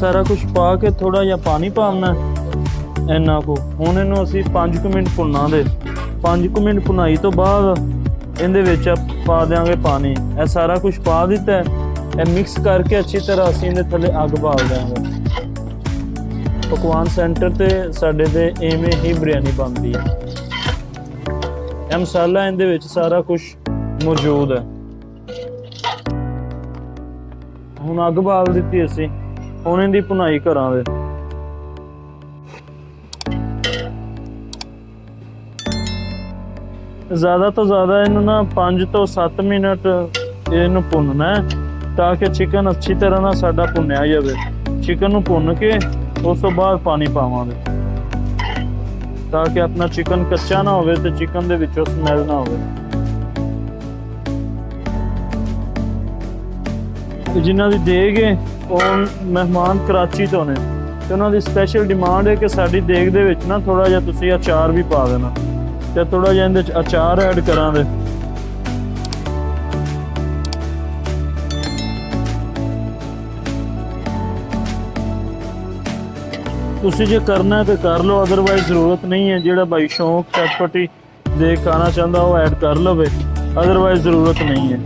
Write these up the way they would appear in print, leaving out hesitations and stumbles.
सारा कुछ पा के थोड़ा जिहा पानी पाना इन्ना को। हुण इहनूं असीं 5 मिनट भुन्ना दे। 5 मिनट भुनाई तो बाद इहदे विच पा देंगे पानी। यह सारा कुछ पा दिता है, यह मिक्स करके अच्छी तरह असीं इहदे थल्ले अग बाल देंगे। पकवान सेंटर ते साडे ते इवें ही बिरयानी बनती है। यह मसाला इहदे विच सारा कुछ मौजूद है। हुण अग बाल दित्ती असीं, हुण इहदी भुनाई करांगे। ज़्यादा तो ज़्यादा इन्हूं ना 5 तो 7 मिनट इहनूं भुनना है ताकि चिकन अच्छी तरह ना साडा भुनिया जाए। चिकन नूं भुन के उस तो बाद पानी पावांगे ताकि अपना चिकन कच्चा ना होवे ते चिकन दे विचों स्मैल ना होवे। जिन्हां दी देग है ਉਹ ਮਹਿਮਾਨ कराची तो ने ते उन्हां दी स्पैशल डिमांड है कि साडी देग दे विच ना थोड़ा जिहा तुसीं अचार भी पा देना ते थोड़ा जिहा इहदे च अचार ऐड करांगे। तुसीं जे करना है तो कर लो, अदरवाइज जरूरत नहीं है। जिहड़ा भाई शौक चटपटी दे खाना चाहता वो ऐड कर लवे, अदरवाइज जरूरत नहीं है।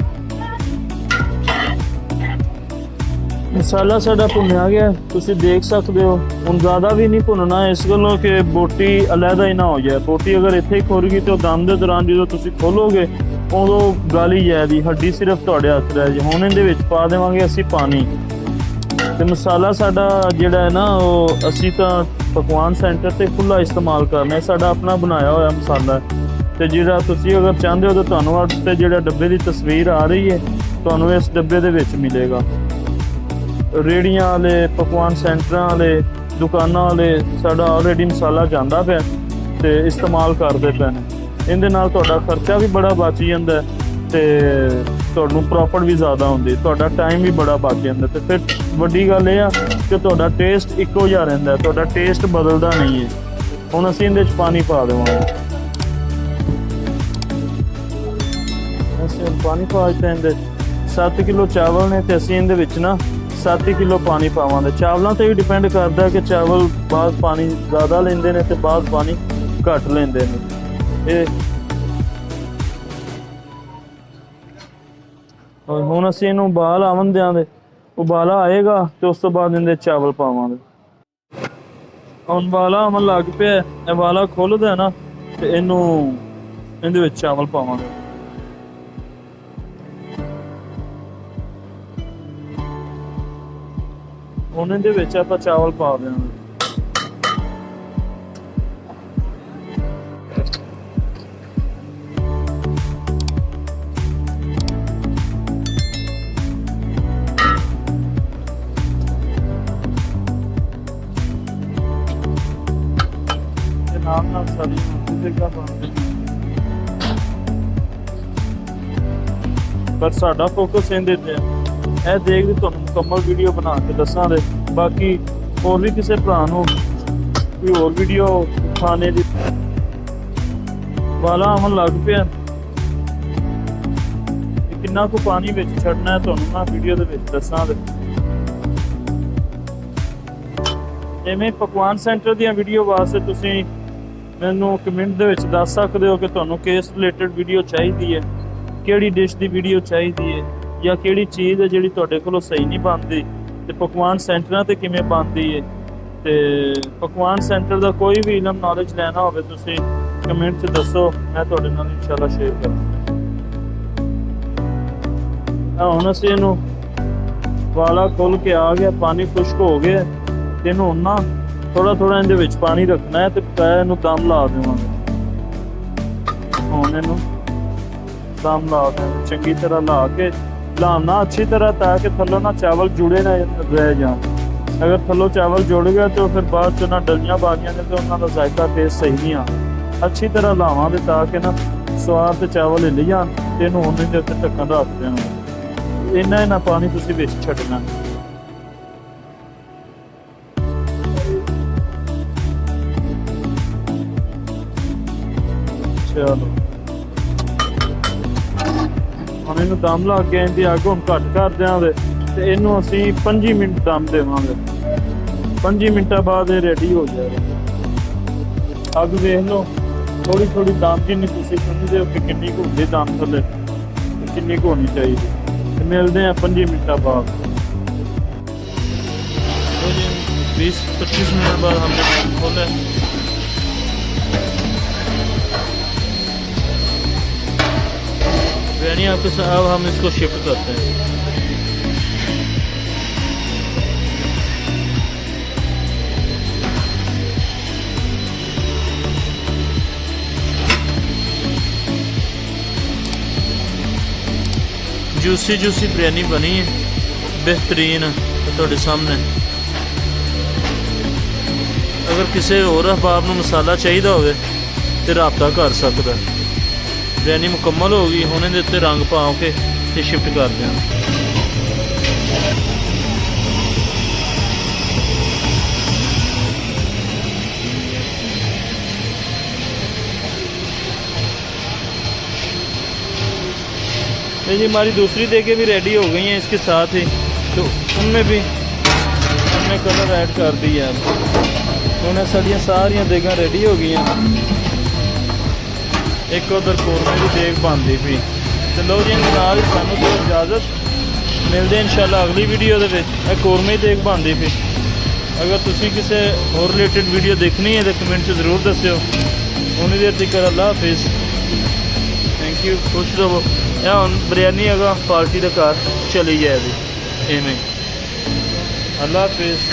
मसाला साडा भुनिया गया, तुसीं देख सकते हो। हुण ज़्यादा भी नहीं भुनना इस गल्लों कि बोटी अलहदा ही ना हो जाए। बोटी अगर इत्थे ही खुर गई तो दम दे दौरान जो तुसीं खोलोगे उदों गल ही जाएगी, हड्डी सिर्फ तुहाडे हत्थ रह जाए। हुण इहदे विच पा देवांगे असीं पानी ते मसाला साडा जिहड़ा है ना वो असीं तां पकवान सेंटर ते खुला इस्तेमाल करना है। साडा अपना बनाया होया मसाला ते जिहड़ा तुसीं अगर चाहते हो तो तुहानूं उत्ते जिहड़ा डब्बे की तस्वीर आ रही है तुहानूं इस डब्बे दे विच मिलेगा। रेहड़ियां वाले, पकवान सेंटर वाले, दुकानां वाले साडा ऑलरेडी मसाला जांदा पिया ते इस्तेमाल करदे पे ने। इहदे नाल तुहाडा खर्चा भी बड़ा बच जांदा ते तुहानूं प्रॉफिट भी ज़्यादा हुंदी, तुहाडा टाइम भी बड़ा बच जांदा ते फिर वड्डी गल इह आ कि तुहाडा टेस्ट इक्को जिहा रहिंदा, तुहाडा टेस्ट बदलदा नहीं है। हुण असीं इहदे च पानी पा देवांगे। असीं पानी पा दित्ता इहदे च। 7 किलो चावल ने ते असीं इहदे विच ना 7 किलो पानी पावांगे। चावलों ते भी डिपेंड करता है कि चावल बाद पानी ज़्यादा लेंदे ने ते बाद पानी घट लेंदे ने। हुण असीं इहनूं उबाल आवन देंगे, उबाला आएगा तो उस तो बाद इहदे चावल पावांगे। हुण उबाला आवन लग पिया, उबाला खुलदा है ना ते इहनूं इहदे विच चावल पावांगे। हुण इहदे विच आपां चावल पा देंगे। नाम सारी पर साडा फोकस इहदे ते है। देख भी तुहानूं मुकम्मल वीडियो बना के दसांगे। बाकी होर भी किसी भरा नूं कोई होर वीडियो खाने दी वाला आवन लग पिया, किन्ना कु पानी विच छड्डना है तुहानूं ना वीडियो दे विच दसांगे। इवें पकवान सेंटर दी वीडियो वास्ते तुसीं मैनूं कमेंट दे विच दस सकदे हो कि तुहानूं किस रिलेटेड वीडियो चाहिदी है, किहड़ी डिश दी वीडियो चाहिदी है, या किहड़ी चीज़ है जिहड़ी तुहाडे कोलों सही नहीं बनदी ते पकवान सेंटरां ते किवें बनदी है। ते पकवान सेंटर दा कोई भी इलम नॉलेज लैना होवे तुसीं कमेंट च दसो, मैं तुहाडे नाल इंशाअल्लाह शेयर करांगा। हुण असीं इहनूं वाला खुल के आ गया, पानी खुश्क हो गया ते इहनूं हुण ना थोड़ा थोड़ा इहदे विच पानी रखना है ते इहनूं दम ला देवांगे। हुण इहनूं दम ला देंगे चंगी तरह ला के, लाना अच्छी तरह ताकि थल्लों ना चावल जुड़े ना रह जाए। अगर थल्लों चावल जुड़ गए तो फिर बाद च ना डलियां बागियां ने तो उन्होंने जायका टेस्ट सही नहीं आता। अच्छी तरह लावांगे ताकि ना स्वाद ते चावल हिल जान ते इहनूं हुण इहदे उत्ते ढक्कन रख देना। इन्ना इन्ना पानी तुसीं विच छड्डना। चलो हम इनू दम ला के इनकी अग हम घट कर देंगे ते इनू असीं 5 मिनट दम देवांगे। 5 ਮਿੰਟਾਂ ਬਾਅਦ ਇਹ ਰੈਡੀ ਹੋ ਜਾਏਗਾ। ਅੱਗ ਵੇਖ ਲਓ, ਥੋੜੀ ਥੋੜੀ ਦਮ ਜਿੰਨੀ ਤੁਸੀਂ ਸਮਝਦੇ ਹੋ ਕਿ ਕਿੰਨੀ ਕੁ ਹੁੰਦੀ ਦਮ ਥੱਲੇ ਤੇ ਕਿੰਨੀ ਕੁ ਹੋਣੀ ਚਾਹੀਦੀ। ਤੇ ਮਿਲਦੇ ਆ 5 मिनट बाद। तो जी 20-25 मिनट बाद हमने पैन खोला। बिरयानी आपके साथ, अब हम इसको शिफ्ट करते हैं। जूसी जूसी बिरयानी बनी है, बेहतरीन ਤੁਹਾਡੇ ਸਾਹਮਣੇ। अगर किसी होर अहबाब ਨੂੰ मसाला चाहिए होवे तो रबता कर सकता। बिरयानी मुकम्मल हो गई, हुण इहदे उत्ते रंग पा के ते शिफ्ट कर दें। ये जी हमारी दूसरी देगें भी रेडी हो गई हैं इसके साथ ही, तो उनमें भी हमने कलर ऐड कर दिया है। उन्हें साड़ियाँ सारियाँ देगां रेडी हो गई हैं। एक उधर कौरमे की देग बनती पई। तो लो जी नाल सानू दो इजाज़त, मिलते इंशाल्लाह अगली वीडियो दे विच। ये कौरमे की देग बनती पई। अगर तुसी किसी होर रिलेटेड वीडियो देखनी है तो कमेंट ज़रूर दस्सिओ। उन्नी देर तक अल्लाह हाफिज़, थैंक यू, खुश रहो। या हुण बिरयानी अगर पार्टी का घर चली जाए इवें। अल्लाह हाफिज़।